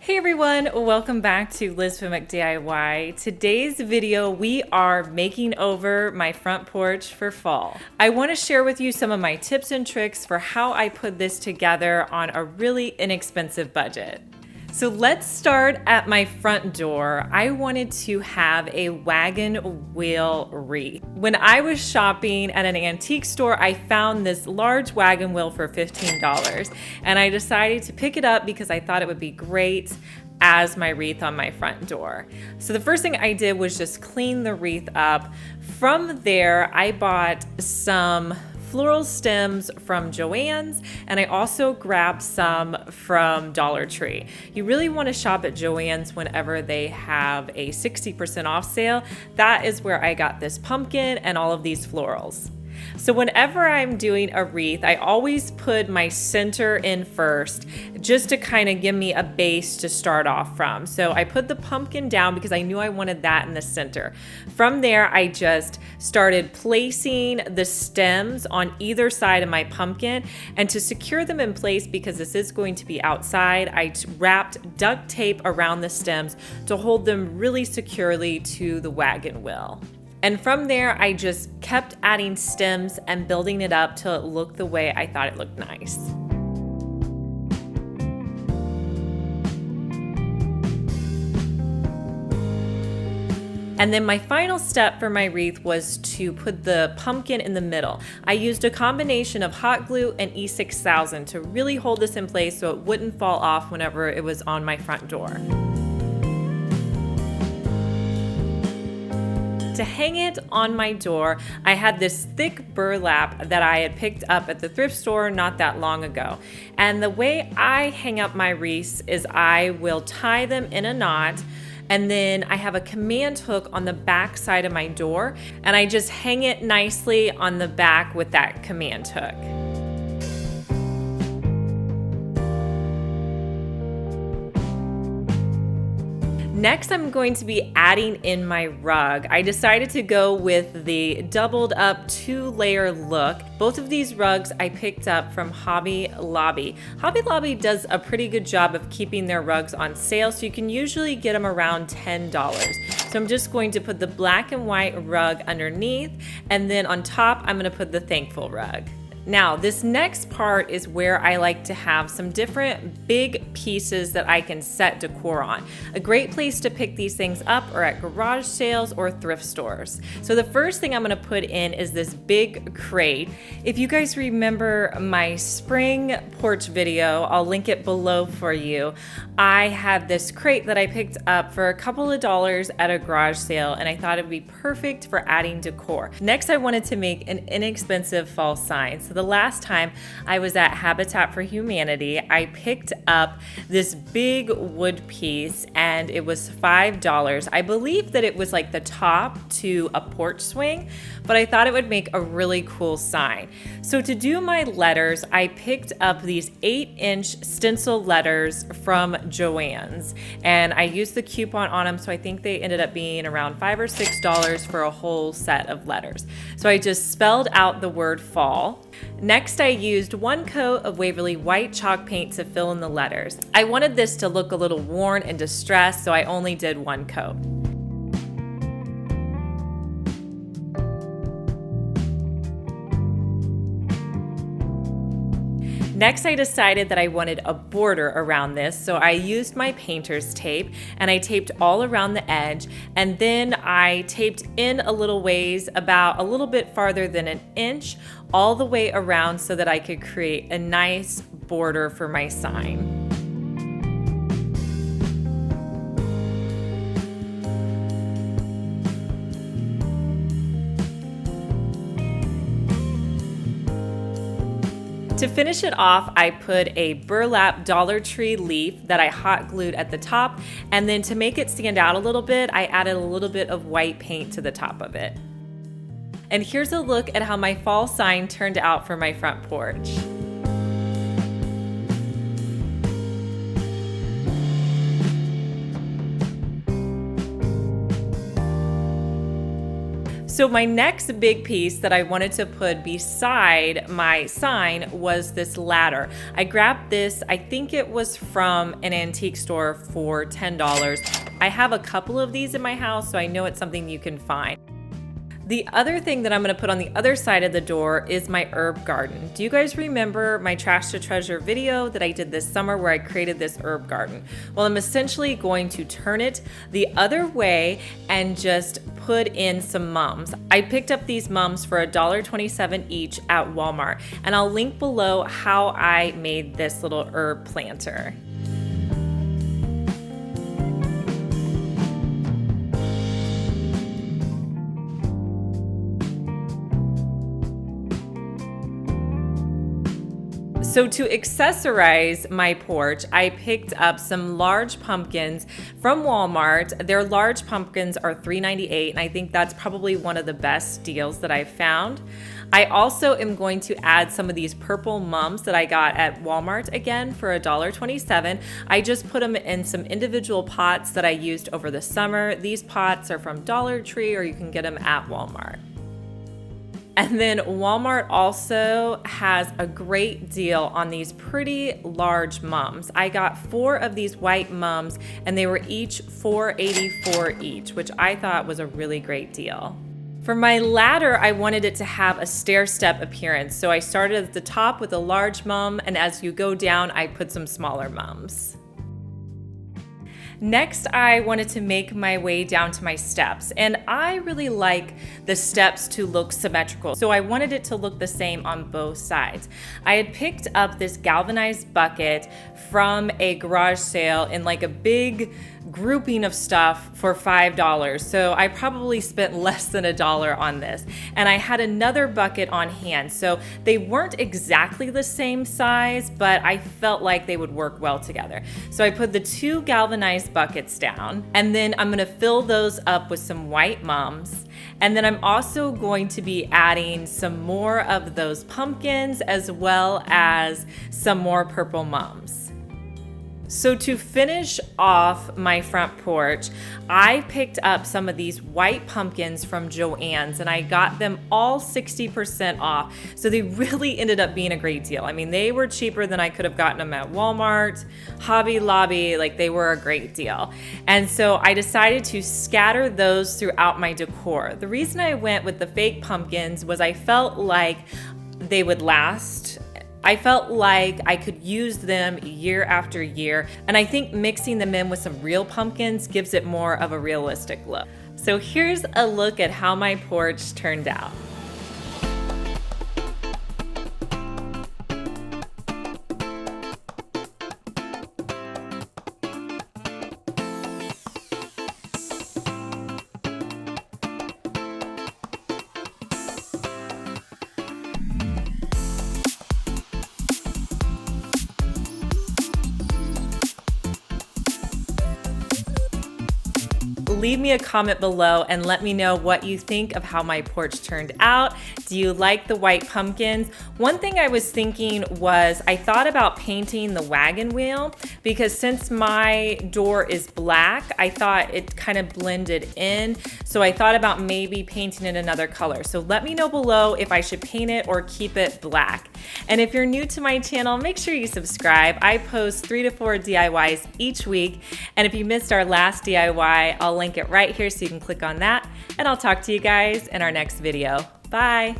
Hey everyone, welcome back to lizfenwickdiy. Today's video, we are making over my front porch for fall. I want to share with you some of my tips and tricks for how I put this together on a really inexpensive budget. So let's start at my front door. I wanted to have a wagon wheel wreath. When I was shopping at an antique store, I found this large wagon wheel for $15, and I decided to pick it up because I thought it would be great as my wreath on my front door. So the first thing I did was just clean the wreath up. From there, I bought some floral stems from Joann's, and I also grabbed some from Dollar Tree. You really want to shop at Joann's whenever they have a 60% off sale. That is where I got this pumpkin and all of these florals. So whenever I'm doing a wreath, I always put my center in first, just to kind of give me a base to start off from. So I put the pumpkin down because I knew I wanted that in the center. From there, I just started placing the stems on either side of my pumpkin, and to secure them in place, because this is going to be outside, I wrapped duct tape around the stems to hold them really securely to the wagon wheel. And from there, I just kept adding stems and building it up till it looked the way I thought it looked nice. And then my final step for my wreath was to put the pumpkin in the middle. I used a combination of hot glue and E6000 to really hold this in place so it wouldn't fall off whenever it was on my front door. To hang it on my door, I had this thick burlap that I had picked up at the thrift store not that long ago. And the way I hang up my wreaths is I will tie them in a knot, and then I have a command hook on the back side of my door, and I just hang it nicely on the back with that command hook. Next, I'm going to be adding in my rug. I decided to go with the doubled up 2-layer look. Both of these rugs I picked up from Hobby Lobby. Hobby Lobby does a pretty good job of keeping their rugs on sale, so you can usually get them around $10. So I'm just going to put the black and white rug underneath, and then on top, I'm gonna put the Thankful rug. Now, this next part is where I like to have some different big pieces that I can set decor on. A great place to pick these things up are at garage sales or thrift stores. So the first thing I'm gonna put in is this big crate. If you guys remember my spring porch video, I'll link it below for you. I have this crate that I picked up for a couple of dollars at a garage sale, and I thought it would be perfect for adding decor. Next, I wanted to make an inexpensive fall sign. So the last time I was at Habitat for Humanity, I picked up this big wood piece, and it was $5. I believe that it was like the top to a porch swing, but I thought it would make a really cool sign. So to do my letters, I picked up these 8-inch stencil letters from Joann's, and I used the coupon on them, so I think they ended up being around $5 or $6 for a whole set of letters. So I just spelled out the word fall. Next, I used 1 coat of Waverly white chalk paint to fill in the letters. I wanted this to look a little worn and distressed, so I only did 1 coat. Next, I decided that I wanted a border around this, so I used my painter's tape, and I taped all around the edge, and then I taped in a little ways, about a little bit farther than 1 inch, all the way around so that I could create a nice border for my sign. To finish it off, I put a burlap Dollar Tree leaf that I hot glued at the top, and then to make it stand out a little bit, I added a little bit of white paint to the top of it. And here's a look at how my fall sign turned out for my front porch. So my next big piece that I wanted to put beside my sign was this ladder. I grabbed this, I think it was from an antique store for $10. I have a couple of these in my house, so I know it's something you can find. The other thing that I'm gonna put on the other side of the door is my herb garden. Do you guys remember my Trash to Treasure video that I did this summer where I created this herb garden? Well, I'm essentially going to turn it the other way and just put in some mums. I picked up these mums for $1.27 each at Walmart, and I'll link below how I made this little herb planter. So to accessorize my porch, I picked up some large pumpkins from Walmart. Their large pumpkins are $3.98, and I think that's probably one of the best deals that I've found. I also am going to add some of these purple mums that I got at Walmart again for $1.27. I just put them in some individual pots that I used over the summer. These pots are from Dollar Tree, or you can get them at Walmart. And then Walmart also has a great deal on these pretty large mums. I got 4 of these white mums, and they were each $4.84 each, which I thought was a really great deal. For my ladder, I wanted it to have a stair-step appearance. So I started at the top with a large mum, and as you go down, I put some smaller mums. Next, I wanted to make my way down to my steps, and I really like the steps to look symmetrical, so I wanted it to look the same on both sides. I had picked up this galvanized bucket from a garage sale in like a big grouping of stuff for $5, so I probably spent less than $1 on this. And I had another bucket on hand, so they weren't exactly the same size, but I felt like they would work well together. So I put the 2 galvanized buckets down, and then I'm gonna fill those up with some white mums. And then I'm also going to be adding some more of those pumpkins as well as some more purple mums. So to finish off my front porch, I picked up some of these white pumpkins from Joann's, and I got them all 60% off. So they really ended up being a great deal. I mean, they were cheaper than I could have gotten them at Walmart, Hobby Lobby, like they were a great deal. And so I decided to scatter those throughout my decor. The reason I went with the fake pumpkins was I felt like they would last. I felt like I could use them year after year, and I think mixing them in with some real pumpkins gives it more of a realistic look. So here's a look at how my porch turned out. Leave me a comment below and let me know what you think of how my porch turned out. Do you like the white pumpkins? One thing I was thinking was I thought about painting the wagon wheel, because since my door is black, I thought it kind of blended in. So I thought about maybe painting it another color. So let me know below if I should paint it or keep it black. And if you're new to my channel, make sure you subscribe. I post 3 to 4 DIYs each week. And if you missed our last DIY, I'll link it right here so you can click on that. And I'll talk to you guys in our next video. Bye.